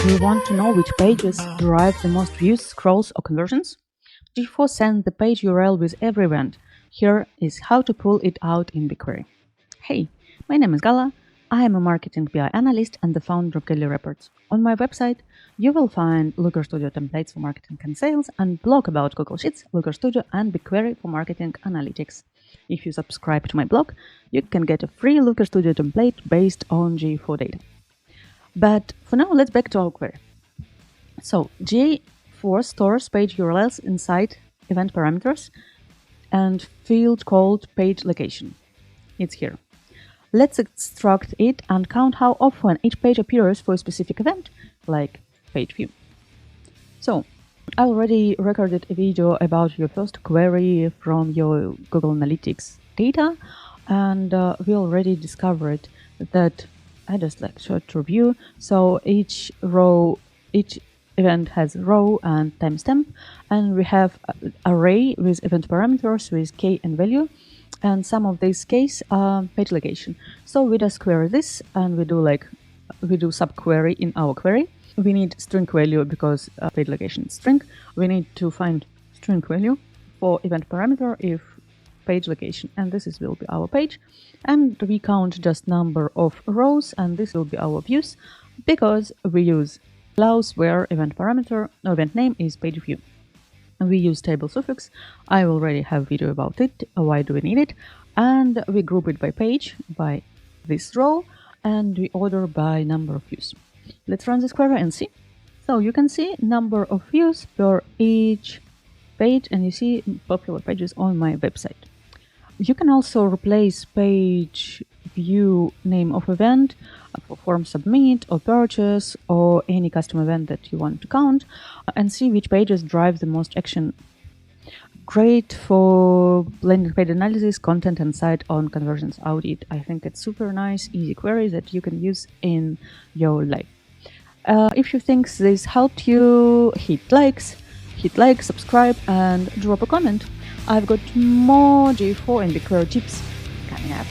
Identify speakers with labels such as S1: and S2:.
S1: Do you want to know which pages derive the most views, scrolls, or conversions? GA4 sends the page URL with every event. Here is how to pull it out in BigQuery. Hey, my name is Gala. I am a marketing BI analyst and the founder of Daily Reports. On my website, you will find Looker Studio templates for marketing and sales and blog about Google Sheets, Looker Studio, and BigQuery for marketing analytics. If you subscribe to my blog, you can get a free Looker Studio template based on GA4 data. But for now, let's back to our query. So GA4 stores page URLs inside event parameters and field called page location. It's here. Let's extract it and count how often each page appears for a specific event, like page view. So I already recorded a video about your first query from your Google Analytics data, and we already discovered that I just like short review. So each event has row and timestamp, and we have an array with event parameters with key and value, and some of these keys are page location. So we just query this, and we do subquery in our query. We need string value because page location is string. We need to find string value for event parameter if page location, and will be our page. And we count just number of rows, and this will be our views because we use clause where event name is page view. And we use table suffix. I already have video about it. Why do we need it? And we group it by page, by this row, and we order by number of views. Let's run this query and see. So you can see number of views per each page, and you see popular pages on my website. You can also replace page view name of event for form submit or purchase or any custom event that you want to count and see which pages drive the most action. Great for landing page analysis, content, and site on conversions audit. I think it's super nice, easy query that you can use in your life. If you think this helped you, hit like, subscribe, and drop a comment. I've got more GA4 and BigQuery tips coming up.